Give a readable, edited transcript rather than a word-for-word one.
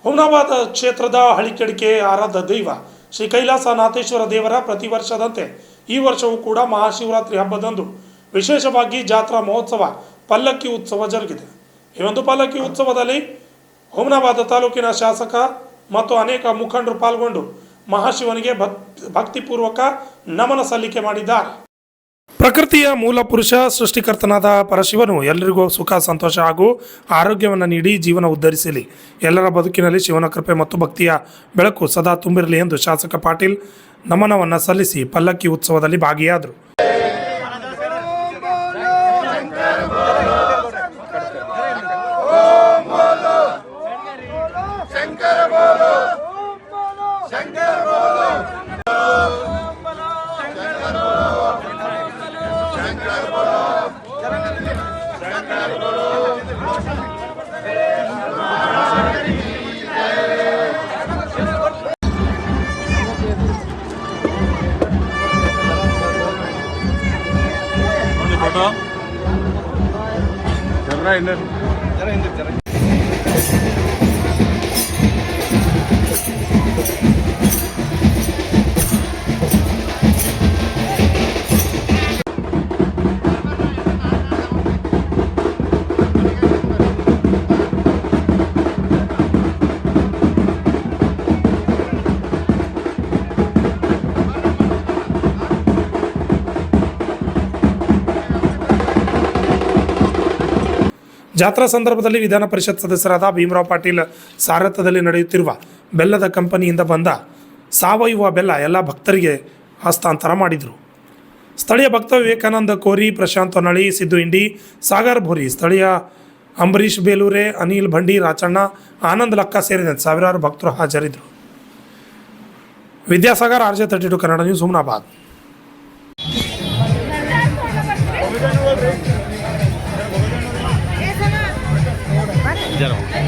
ಹುಮನಾಬಾದ್ ಕ್ಷೇತ್ರದ ಹಳಿಕೆಡಿಕೆ ಆರಾಧ್ಯ ದೈವ ಶ್ರೀ ಕೈಲಾಸನಾಥೇಶ್ವರ ದೇವರ ಪ್ರತಿ ವರ್ಷದಂತೆ ಈ ವರ್ಷವೂ ಕೂಡ ಮಹಾಶಿವರಾತ್ರಿ ಹಬ್ಬದಂದು ವಿಶೇಷವಾಗಿ ಜಾತ್ರಾ ಮಹೋತ್ಸವ ಪಲ್ಲಕ್ಕಿ ಉತ್ಸವ ಜರುಗಿದೆ. ಈ ಒಂದು ಪಲ್ಲಕ್ಕಿ ಉತ್ಸವದಲ್ಲಿ ಹುಮನಾಬಾದ್ ತಾಲೂಕಿನ ಶಾಸಕ ಮತ್ತು ಅನೇಕ ಮುಖಂಡರು ಪಾಲ್ಗೊಂಡು ಮಹಾಶಿವನಿಗೆ ಭಕ್ತಿಪೂರ್ವಕ ನಮನ ಸಲ್ಲಿಕೆ ಮಾಡಿದ್ದಾರೆ. ಪ್ರಕೃತಿಯ ಮೂಲ ಪುರುಷ ಸೃಷ್ಟಿಕರ್ತನಾದ ಪರಶಿವನು ಎಲ್ಲರಿಗೂ ಸುಖ ಸಂತೋಷ ಹಾಗೂ ಆರೋಗ್ಯವನ್ನು ನೀಡಿ ಜೀವನ ಉದ್ಧರಿಸಲಿ. ಎಲ್ಲರ ಬದುಕಿನಲ್ಲಿ ಶಿವನ ಕೃಪೆ ಮತ್ತು ಭಕ್ತಿಯ ಬೆಳಕು ಸದಾ ತುಂಬಿರಲಿ ಎಂದು ಶಾಸಕ ಪಾಟೀಲ್ ನಮನವನ್ನು ಸಲ್ಲಿಸಿ ಪಲ್ಲಕ್ಕಿ ಉತ್ಸವದಲ್ಲಿ ಭಾಗಿಯಾದರು. ಜಾತ್ರಾ ಸಂದರ್ಭದಲ್ಲಿ ವಿಧಾನ ಪರಿಷತ್ ಸದಸ್ಯರಾದ ಭೀಮರಾವ್ ಪಾಟೀಲ್ ಸಾರಥ್ಯದಲ್ಲಿ ನಡೆಯುತ್ತಿರುವ ಬೆಲ್ಲದ ಕಂಪನಿಯಿಂದ ಬಂದ ಸಾವಯವ ಬೆಲ್ಲ ಎಲ್ಲ ಭಕ್ತರಿಗೆ ಹಸ್ತಾಂತರ ಮಾಡಿದರು. ಸ್ಥಳೀಯ ಭಕ್ತ ವಿವೇಕಾನಂದ ಕೋರಿ, ಪ್ರಶಾಂತ್ ಹೊನ್ನಳಿ, ಸಿದ್ದು ಇಂಡಿ, ಸಾಗರ್ ಭೋರಿ, ಸ್ಥಳೀಯ ಅಂಬರೀಶ್ ಬೇಲೂರೆ, ಅನಿಲ್ ಭಂಡಿ, ರಾಚಣ್ಣ, ಆನಂದ್ ಲಕ್ಕ ಸೇರಿದಂತೆ ಸಾವಿರಾರು ಭಕ್ತರು ಹಾಜರಿದ್ದರು. Vidyasagar, RJ32 Kannada news, Humnabad. जरूर